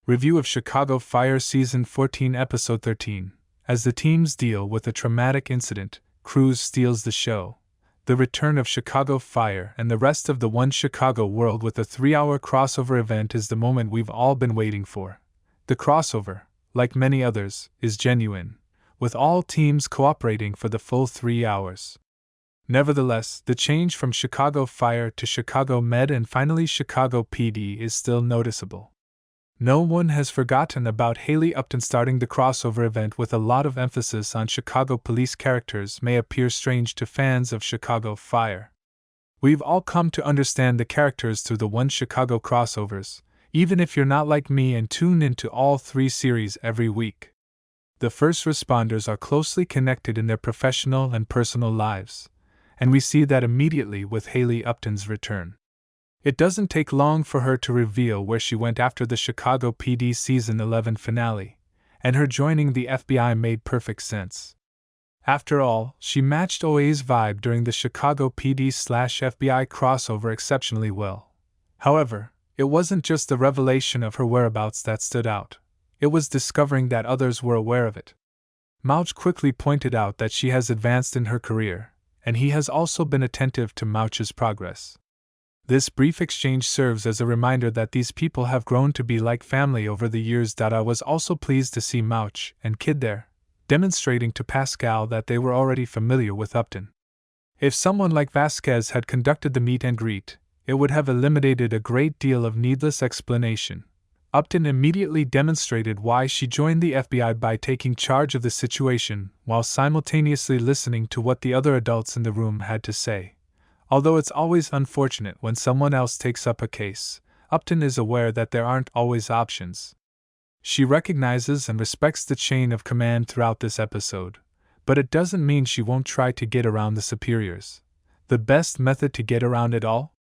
Review of Chicago Fire Season 14 Episode 13. As the teams deal with a traumatic incident, Cruz steals the show. The return of Chicago Fire and the rest of the One Chicago world with a 3-hour crossover event is the moment we've all been waiting for. The crossover, like many others, is genuine, with all teams cooperating for the full 3 hours. Nevertheless, the change from Chicago Fire to Chicago Med and finally Chicago PD is still noticeable. No one has forgotten about Haley Upton starting the crossover event with a lot of emphasis on Chicago police characters may appear strange to fans of Chicago Fire. We've all come to understand the characters through the One Chicago crossovers, even if you're not like me and tune into all 3 series every week. The first responders are closely connected in their professional and personal lives, and we see that immediately with Haley Upton's return. It doesn't take long for her to reveal where she went after the Chicago PD Season 11 finale, and her joining the FBI made perfect sense. After all, she matched OA's vibe during the Chicago PD/FBI crossover exceptionally well. However, it wasn't just the revelation of her whereabouts that stood out. It was discovering that others were aware of it. Mouch quickly pointed out that she has advanced in her career, and he has also been attentive to Mouch's progress. This brief exchange serves as a reminder that these people have grown to be like family over the years. I was also pleased to see Mouch and Kid there, demonstrating to Pascal that they were already familiar with Upton. If someone like Vasquez had conducted the meet and greet, it would have eliminated a great deal of needless explanation. Upton immediately demonstrated why she joined the FBI by taking charge of the situation while simultaneously listening to what the other adults in the room had to say. Although it's always unfortunate when someone else takes up a case, Upton is aware that there aren't always options. She recognizes and respects the chain of command throughout this episode, but it doesn't mean she won't try to get around the superiors. The best method to get around it all?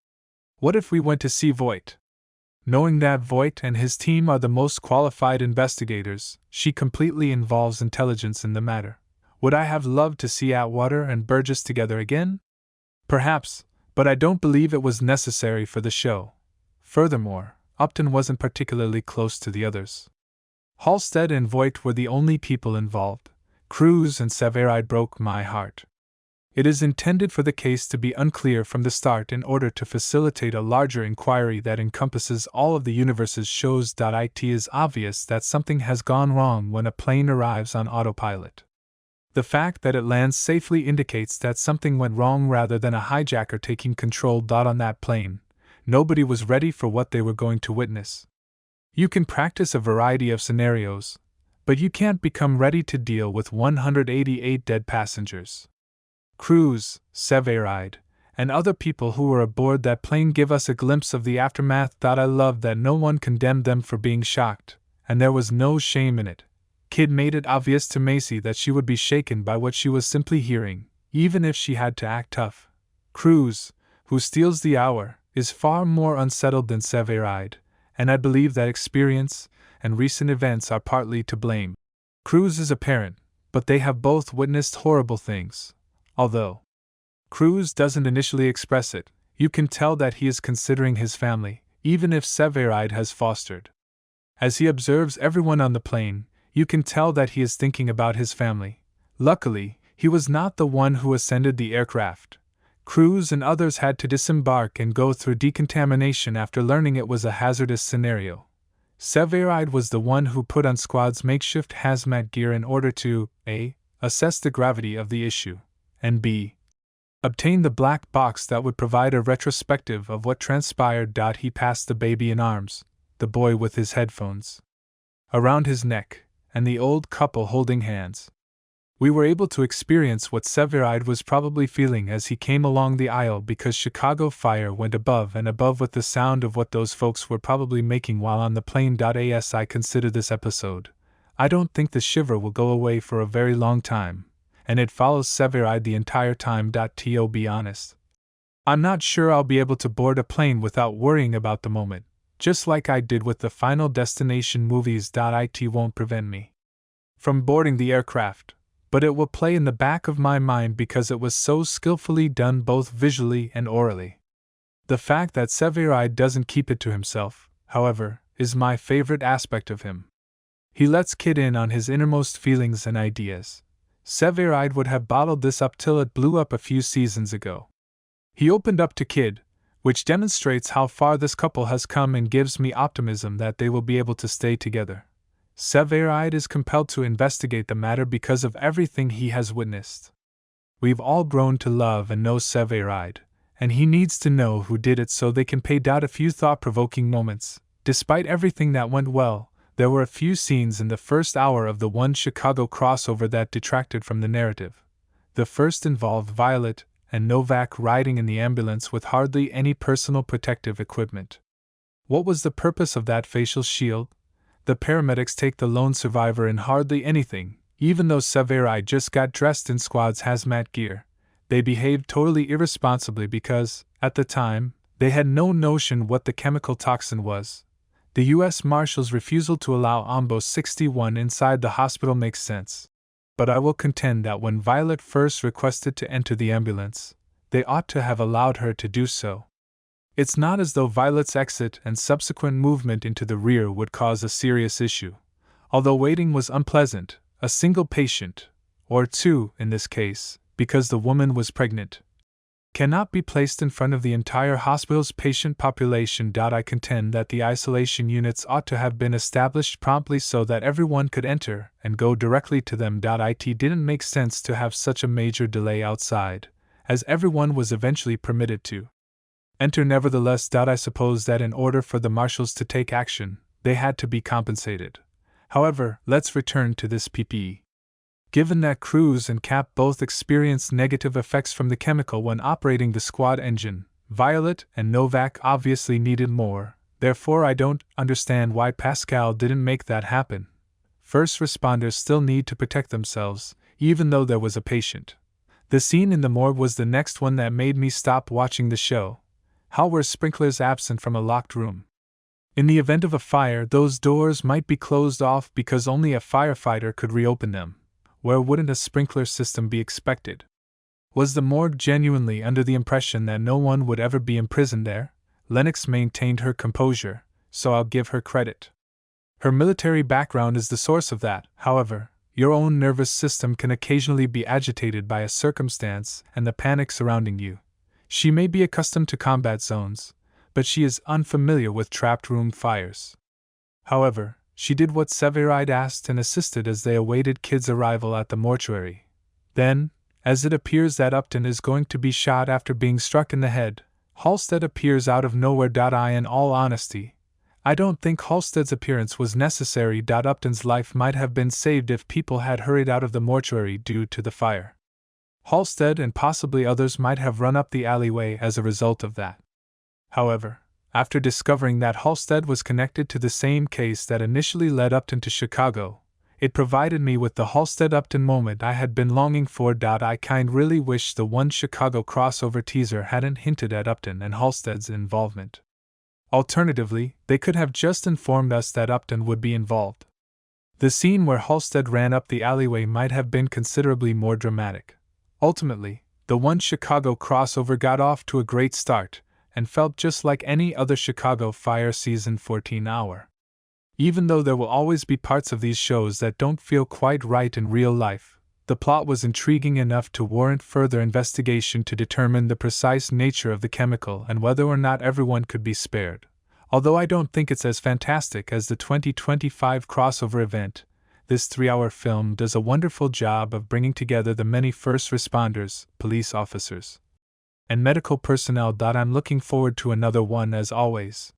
What if we went to see Voight? Knowing that Voight and his team are the most qualified investigators, she completely involves intelligence in the matter. Would I have loved to see Atwater and Burgess together again? Perhaps, but I don't believe it was necessary for the show. Furthermore, Upton wasn't particularly close to the others. Halstead and Voight were the only people involved. Cruz and Severide broke my heart. It is intended for the case to be unclear from the start in order to facilitate a larger inquiry that encompasses all of the universe's shows. It is obvious that something has gone wrong when a plane arrives on autopilot. The fact that it lands safely indicates that something went wrong rather than a hijacker taking control. On that plane, nobody was ready for what they were going to witness. You can practice a variety of scenarios, but you can't become ready to deal with 188 dead passengers. Cruz, Severide, and other people who were aboard that plane give us a glimpse of the aftermath. I love that no one condemned them for being shocked, and there was no shame in it. Kid made it obvious to Macy that she would be shaken by what she was simply hearing, even if she had to act tough. Cruz, who steals the hour, is far more unsettled than Severide, and I believe that experience and recent events are partly to blame. Cruz is a parent, but they have both witnessed horrible things. Although Cruz doesn't initially express it, you can tell that he is considering his family, even if Severide has fostered. As he observes everyone on the plane, you can tell that he is thinking about his family. Luckily, he was not the one who ascended the aircraft. Cruz and others had to disembark and go through decontamination after learning it was a hazardous scenario. Severide was the one who put on squad's makeshift hazmat gear in order to A. assess the gravity of the issue, and B. obtain the black box that would provide a retrospective of what transpired. He passed the baby in arms, the boy with his headphones around his neck, and the old couple holding hands. We were able to experience what Severide was probably feeling as he came along the aisle because Chicago Fire went above and above with the sound of what those folks were probably making while on the plane. As I consider this episode, I don't think the shiver will go away for a very long time, and it follows Severide the entire time. To be honest, I'm not sure I'll be able to board a plane without worrying about the moment, just like I did with the Final Destination movies. It won't prevent me from boarding the aircraft, but it will play in the back of my mind because it was so skillfully done both visually and orally. The fact that Severide doesn't keep it to himself, however, is my favorite aspect of him. He lets Kid in on his innermost feelings and ideas. Severide would have bottled this up till it blew up a few seasons ago. He opened up to Kid, which demonstrates how far this couple has come and gives me optimism that they will be able to stay together. Severide is compelled to investigate the matter because of everything he has witnessed. We've all grown to love and know Severide, and he needs to know who did it so they can pay doubt a few thought-provoking moments. Despite everything that went well, there were a few scenes in the first hour of the One Chicago crossover that detracted from the narrative. The first involved Violet and Novak riding in the ambulance with hardly any personal protective equipment. What was the purpose of that facial shield? The paramedics take the lone survivor in hardly anything, even though Severide just got dressed in squad's hazmat gear. They behaved totally irresponsibly because, at the time, they had no notion what the chemical toxin was. The U.S. Marshals' refusal to allow Ombo 61 inside the hospital makes sense. But I will contend that when Violet first requested to enter the ambulance, they ought to have allowed her to do so. It's not as though Violet's exit and subsequent movement into the rear would cause a serious issue. Although waiting was unpleasant, a single patient, or two in this case, because the woman was pregnant, cannot be placed in front of the entire hospital's patient population. I contend that the isolation units ought to have been established promptly so that everyone could enter and go directly to them. It didn't make sense to have such a major delay outside, as everyone was eventually permitted to enter nevertheless. I suppose that in order for the marshals to take action, they had to be compensated. However, let's return to this PPE. Given that Cruz and Cap both experienced negative effects from the chemical when operating the squad engine, Violet and Novak obviously needed more, therefore I don't understand why Pascal didn't make that happen. First responders still need to protect themselves, even though there was a patient. The scene in the morgue was the next one that made me stop watching the show. How were sprinklers absent from a locked room? In the event of a fire, those doors might be closed off because only a firefighter could reopen them. Where wouldn't a sprinkler system be expected? Was the morgue genuinely under the impression that no one would ever be imprisoned there? Lennox maintained her composure, so I'll give her credit. Her military background is the source of that. However, your own nervous system can occasionally be agitated by a circumstance and the panic surrounding you. She may be accustomed to combat zones, but she is unfamiliar with trapped room fires. However, she did what Severide asked and assisted as they awaited Kid's arrival at the mortuary. Then, as it appears that Upton is going to be shot after being struck in the head, Halstead appears out of nowhere. In all honesty, I don't think Halstead's appearance was necessary. Upton's life might have been saved if people had hurried out of the mortuary due to the fire. Halstead and possibly others might have run up the alleyway as a result of that. However, after discovering that Halstead was connected to the same case that initially led Upton to Chicago, it provided me with the Halstead-Upton moment I had been longing for. I really wish the One Chicago crossover teaser hadn't hinted at Upton and Halstead's involvement. Alternatively, they could have just informed us that Upton would be involved. The scene where Halstead ran up the alleyway might have been considerably more dramatic. Ultimately, the One Chicago crossover got off to a great start, and felt just like any other Chicago Fire Season 14 hour. Even though there will always be parts of these shows that don't feel quite right in real life, the plot was intriguing enough to warrant further investigation to determine the precise nature of the chemical and whether or not everyone could be spared. Although I don't think it's as fantastic as the 2025 crossover event, this 3-hour film does a wonderful job of bringing together the many first responders, police officers, and medical personnel. I'm looking forward to another one as always.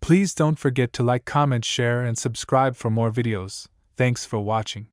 Please don't forget to like, comment, share, and subscribe for more videos. Thanks for watching.